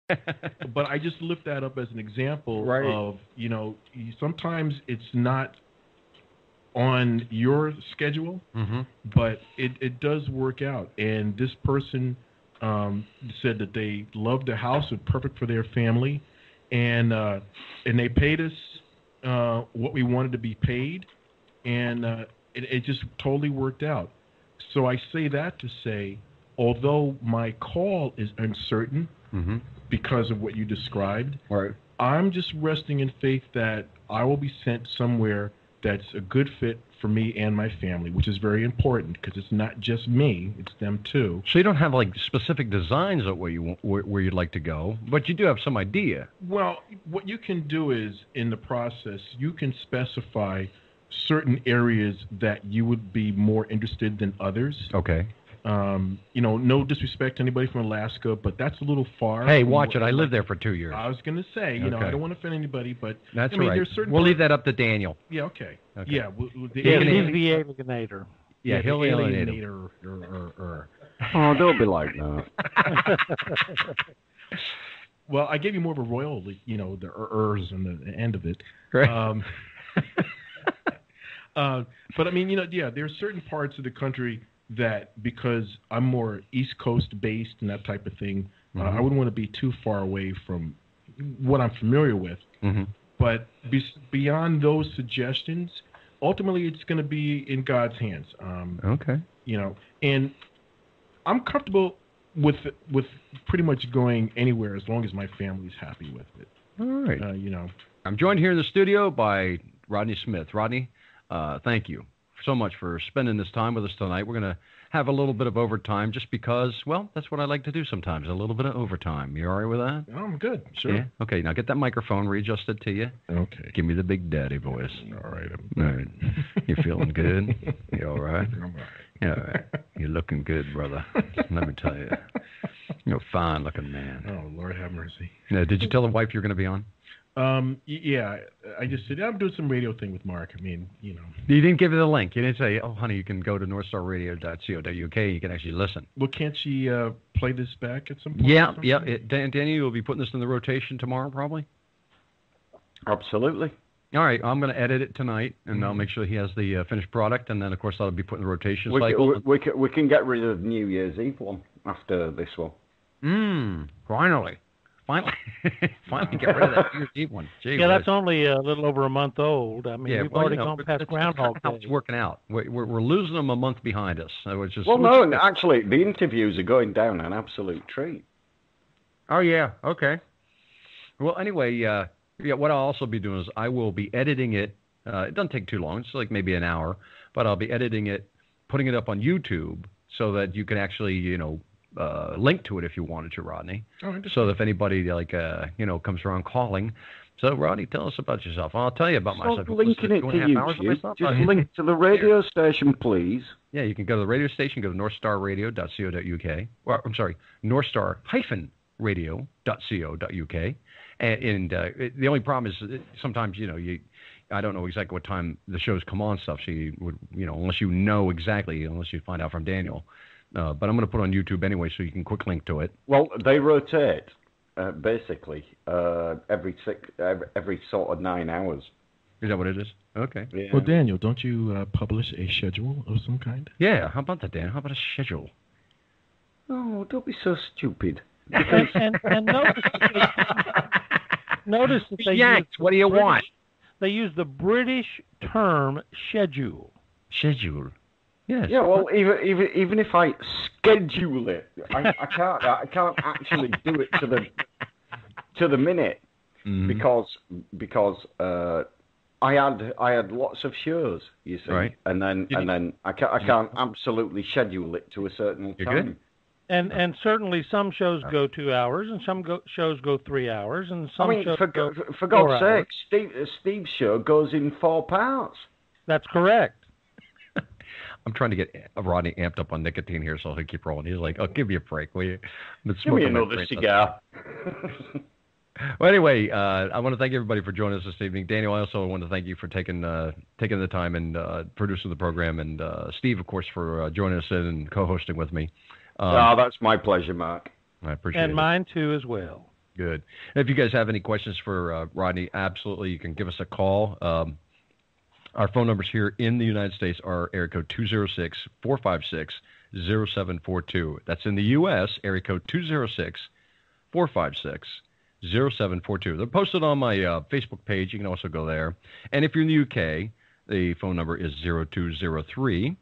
But I just lift that up as an example Right. of, sometimes it's not on your schedule, Mm-hmm. but it does work out. And this person said that they loved the house, it was perfect for their family, and they paid us what we wanted to be paid, and it just totally worked out. So I say that to say, although my call is uncertain Mm-hmm. because of what you described, Right. I'm just resting in faith that I will be sent somewhere that's a good fit for me and my family, which is very important because it's not just me, it's them too. So you don't have like specific designs of where you'd like to go, but you do have some idea. Well, what you can do is, in the process, you can specify certain areas that you would be more interested than others. Okay. No disrespect to anybody from Alaska, but that's a little far. Hey, from watch what it. I I'd lived like there to- for 2 years. I was going to say, I Okay. don't want to offend anybody, but That's I mean, all right. there's certain We'll leave parts- that up to Daniel. Yeah, okay. Okay. Yeah, the Yeah, alien- he's the alienator. Yeah, he'll the alienate him. alienator. Oh, don't be like that. Well, I gave you more of a royal, the ers on the end of it. Right. But I mean, there are certain parts of the country that, because I'm more East Coast based and that type of thing, I wouldn't want to be too far away from what I'm familiar with. Mm-hmm. But beyond those suggestions, ultimately it's going to be in God's hands. Okay. And I'm comfortable with pretty much going anywhere as long as my family's happy with it. All right. I'm joined here in the studio by Rodney Smith. Rodney, thank you so much for spending this time with us tonight. We're going to have a little bit of overtime just because, well, that's what I like to do sometimes, a little bit of overtime. You all right with that? Oh, I'm good. Sure. Yeah? Okay, now get that microphone readjusted to you. Okay. Give me the big daddy voice. All right. All right. You feeling good? You all right? I'm all right. Yeah, all right. You're looking good, brother. Let me tell you. You're a fine-looking man. Oh, Lord have mercy. Now, did you tell the wife you're going to be on? Yeah, I just said, I'm doing some radio thing with Mark. I mean, You didn't give her the link. You didn't say, oh, honey, you can go to northstarradio.co.uk. You can actually listen. Well, can't she play this back at some point? Yeah. Danny will be putting this in the rotation tomorrow, probably. Absolutely. All right, I'm going to edit it tonight, and I'll make sure he has the finished product, and then, of course, that'll be put in the rotation cycle. We can get rid of New Year's Eve one after this one. Finally. Finally get rid of that New Year's Eve one. Gee, Yeah, that's only a little over a month old. I mean, we've already gone past Groundhog How Day. it's working out. We're losing them a month behind us. Which is, Actually, the interviews are going down an absolute treat. Oh, yeah, okay. Well, anyway, what I'll also be doing is I will be editing it. It doesn't take too long. It's like maybe an hour. But I'll be editing it, putting it up on YouTube so that you can actually, link to it if you wanted to, Rodney. Oh, so if anybody, comes around calling. So, Rodney, tell us about yourself. I'll tell you about myself. Linking it to YouTube. Just link to the radio station, please. Yeah, you can go to the radio station, go to northstarradio.co.uk. Well, I'm sorry, northstar-radio.co.uk. And the only problem is that sometimes, I don't know exactly what time the shows come on stuff. So you would, unless you know exactly, unless you find out from Daniel. But I'm going to put it on YouTube anyway, so you can quick link to it. Well, they rotate basically every sort of 9 hours. Is that what it is? Okay. Yeah. Well, Daniel, don't you publish a schedule of some kind? Yeah. How about that, Dan? How about a schedule? Oh, don't be so stupid. And notice that they Yanks, what do you want? They use the British term schedule. Schedule. Yes. Yeah, well, even if I schedule it, I can't actually do it to the minute because I had lots of shows, you see, right. and then I can't absolutely schedule it to a certain You're time. good? And certainly some shows go 2 hours, and some shows go 3 hours, and some shows go for 4 God's hours. sake, Steve's show goes in 4 parts. That's correct. I'm trying to get Rodney amped up on nicotine here so he'll keep rolling. He's like, "Oh, give me a break, will you?" Give me another cigar. Well, anyway, I want to thank everybody for joining us this evening. Daniel, I also want to thank you for taking the time and producing the program, and Steve, of course, for joining us in and co-hosting with me. That's my pleasure, Mark. I appreciate it. And mine too, as well. Good. If you guys have any questions for Rodney, absolutely, you can give us a call. Our phone numbers here in the United States are area code 206-456-0742. That's in the U.S., area code 206-456-0742. They're posted on my Facebook page. You can also go there. And if you're in the U.K., the phone number is 0203-603-6256.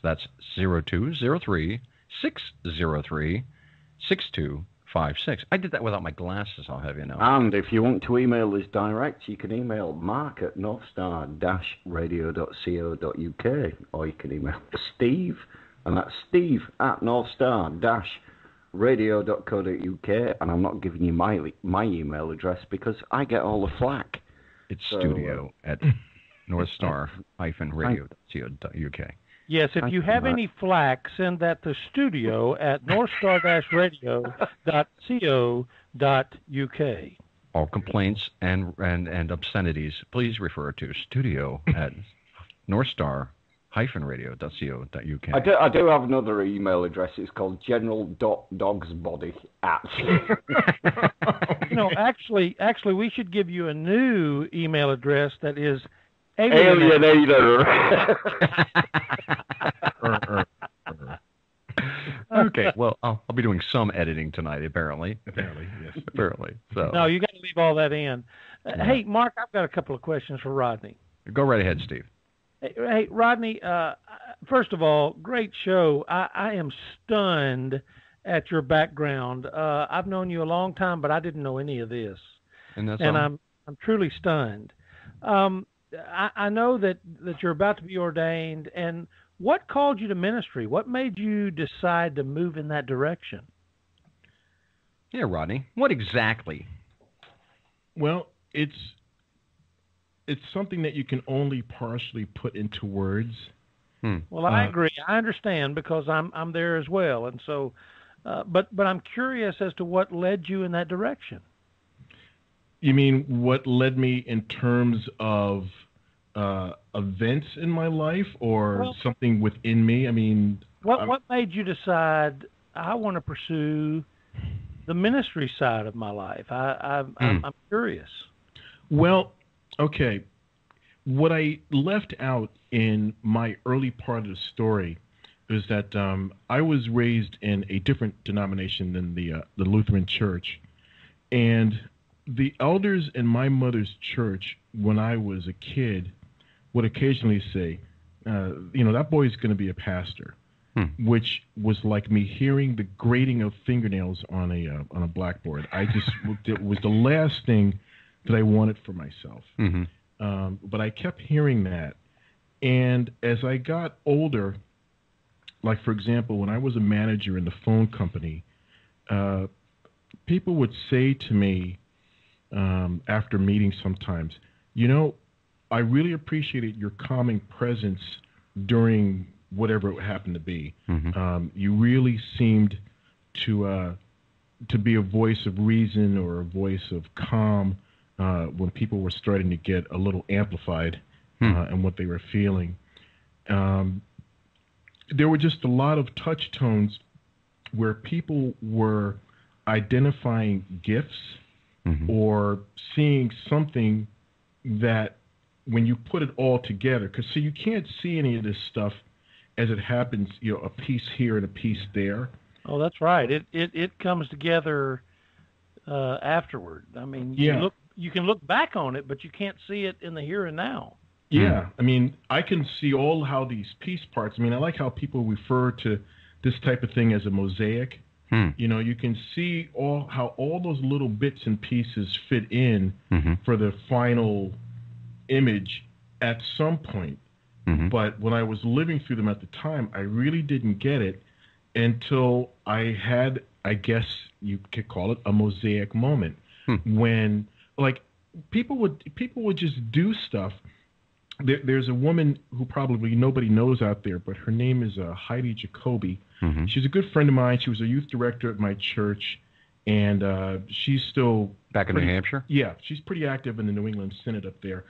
That's 0203-603-6256. I did that without my glasses, I'll have you know. And if you want to email us direct, you can email Mark at northstar-radio.co.uk, or you can email Steve, and that's Steve at northstar-radio.co.uk, and I'm not giving you my email address because I get all the flack. It's studio at northstar-radio.co.uk. Yes, if you have any flack, send that to studio at northstar-radio.co.uk. All complaints and obscenities, please refer to studio at northstar-radio.co.uk. I do have another email address. It's called general.dogsbody at. Actually, we should give you a new email address that is Alienator. Okay, well, I'll be doing some editing tonight, apparently. Yes. Apparently. So. No, you got to leave all that in. Hey, Mark, I've got a couple of questions for Rodney. Go right ahead, Steve. Hey, Rodney, first of all, great show. I am stunned at your background. I've known you a long time, but I didn't know any of this. And I'm truly stunned. I know that you're about to be ordained, and what called you to ministry? What made you decide to move in that direction? Yeah, Rodney, what exactly? Well, it's something that you can only partially put into words. Well, I agree. I understand because I'm there as well, and so, but I'm curious as to what led you in that direction. You mean what led me in terms of events in my life, or something within me? I mean, what made you decide I want to pursue the ministry side of my life? I'm curious. Well, okay. What I left out in my early part of the story is that I was raised in a different denomination than the Lutheran Church, and the elders in my mother's church, when I was a kid, would occasionally say, that boy's going to be a pastor, which was like me hearing the grating of fingernails on a blackboard. It was the last thing that I wanted for myself. But I kept hearing that. And as I got older, like, for example, when I was a manager in the phone company, people would say to me, after meetings sometimes, I really appreciated your calming presence during whatever it happened to be. You really seemed to be a voice of reason or a voice of calm when people were starting to get a little amplified in what they were feeling. There were just a lot of touch tones where people were identifying gifts or seeing something that, when you put it all together, because you can't see any of this stuff as it happens, a piece here and a piece there. Oh, that's right. It comes together afterward. I mean, you can look back on it, but you can't see it in the here and now. Yeah, I mean, I can see how these piece parts. I mean, I like how people refer to this type of thing as a mosaic. You can see how all those little bits and pieces fit in for the final image at some point. But when I was living through them at the time, I really didn't get it until I had, I guess you could call it, a mosaic moment when, like, people would just do stuff. There's a woman who probably nobody knows out there, but her name is Heidi Jacoby. She's a good friend of mine. She was a youth director at my church, and she's still back in New Hampshire. Yeah, she's pretty active in the New England Synod up there,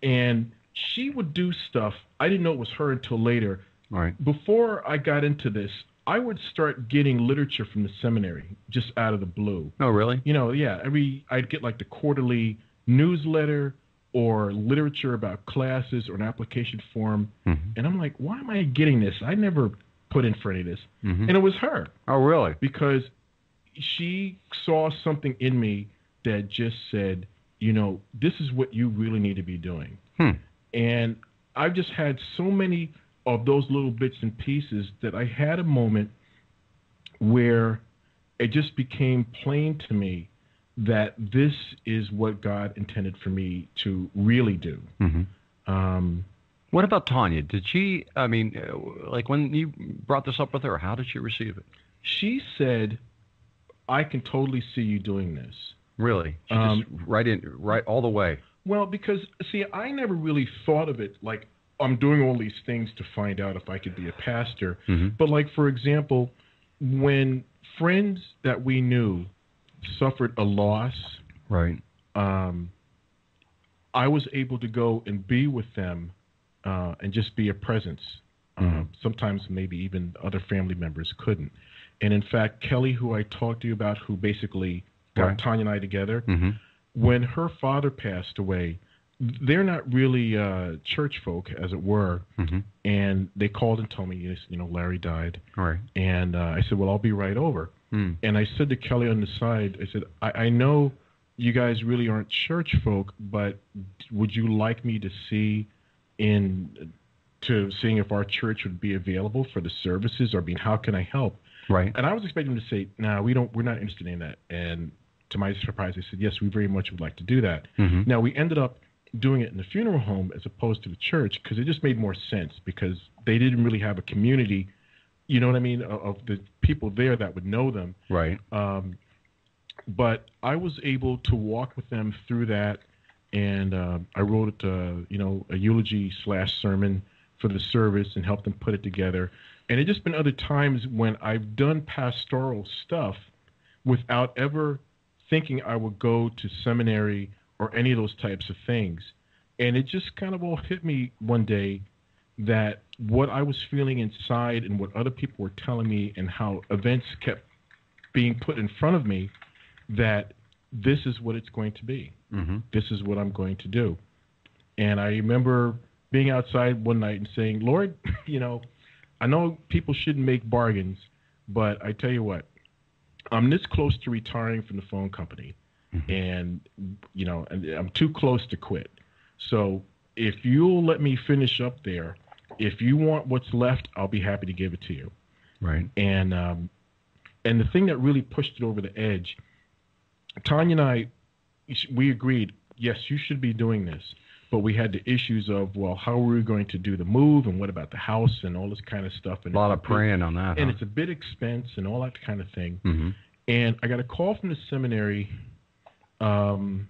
and she would do stuff. I didn't know it was her until later. All right. Before I got into this, I would start getting literature from the seminary just out of the blue. Oh, really? Yeah. I'd get like the quarterly newsletter or literature about classes or an application form, and I'm like, why am I getting this? I never put in for any of this, and it was her. Oh, really? Because she saw something in me that just said, this is what you really need to be doing. And I've just had so many of those little bits and pieces that I had a moment where it just became plain to me that this is what God intended for me to really do. What about Tanya? Did she, like when you brought this up with her, how did she receive it? She said, I can totally see you doing this. Really? She just right all the way. Well, because, see, I never really thought of it like I'm doing all these things to find out if I could be a pastor. But, like, for example, when friends that we knew suffered a loss, right? I was able to go and be with them and just be a presence. Sometimes maybe even other family members couldn't. And, in fact, Kelly, who I talked to you about, who basically got Tanya and I together, when her father passed away, they're not really church folk, as it were, and they called and told me, Larry died. Right. And I said, well, I'll be right over. And I said to Kelly on the side, I said, I know you guys really aren't church folk, but would you like me to seeing if our church would be available for the services, or how can I help? Right. And I was expecting them to say, no, we're not interested in that. And to my surprise, they said, yes, we very much would like to do that. Now, we ended up doing it in the funeral home as opposed to the church because it just made more sense, because they didn't really have a community, of the people there that would know them. Right. But I was able to walk with them through that, and I wrote a eulogy/sermon for the service and helped them put it together. And it's just been other times when I've done pastoral stuff without ever thinking I would go to seminary or any of those types of things. And it just kind of all hit me one day that what I was feeling inside and what other people were telling me and how events kept being put in front of me, that this is what it's going to be. This is what I'm going to do. And I remember being outside one night and saying, Lord, I know people shouldn't make bargains, but I tell you what, I'm this close to retiring from the phone company, and I'm too close to quit. So if you'll let me finish up there, if you want what's left, I'll be happy to give it to you. Right. And the thing that really pushed it over the edge, Tanya and I, we agreed, yes, you should be doing this. But we had the issues of, well, how are we going to do the move, and what about the house and all this kind of stuff. And a lot of praying on that. And it's a bit expense and all that kind of thing. And I got a call from the seminary in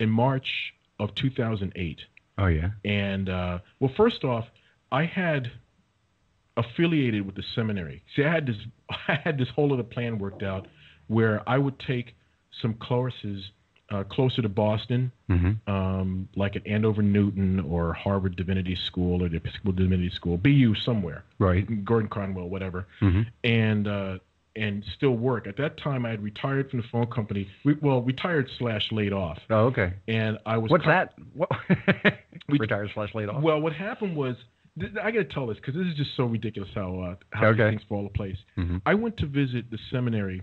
March of 2008. Oh, yeah? And, well, first off, I had affiliated with the seminary. See, I had this whole other plan worked out where I would take some courses closer to Boston, like at Andover Newton or Harvard Divinity School or the Episcopal Divinity School, BU somewhere, right? Gordon Conwell, whatever, and still work. At that time, I had retired from the phone company. Retired/laid off. Oh, okay. And I was. What's that? What? Retired/laid off. Well, what happened was, I got to tell this because this is just so ridiculous how things fall into place. I went to visit the seminary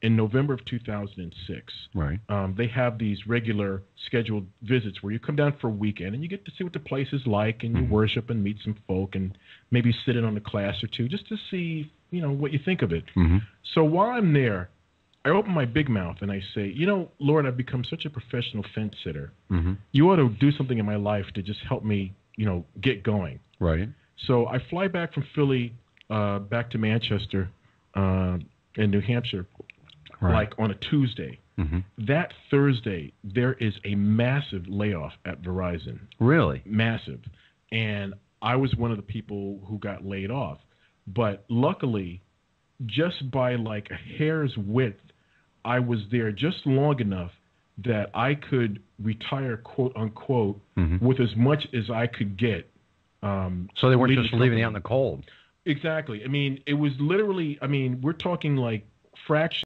in November of 2006. Right. They have these regular scheduled visits where you come down for a weekend and you get to see what the place is like, and you worship and meet some folk and maybe sit in on a class or two just to see, what you think of it. So while I'm there, I open my big mouth and I say, Lord, I've become such a professional fence sitter. You ought to do something in my life to just help me, get going. Right. So I fly back from Philly back to Manchester in New Hampshire. Right. Like on a Tuesday. That Thursday, there is a massive layoff at Verizon. Really? Massive. And I was one of the people who got laid off. But luckily, just by like a hair's width, I was there just long enough that I could retire, quote unquote, with as much as I could get. So they weren't just leaving you out in the cold? Exactly. I mean, it was literally. I mean, we're talking like fractions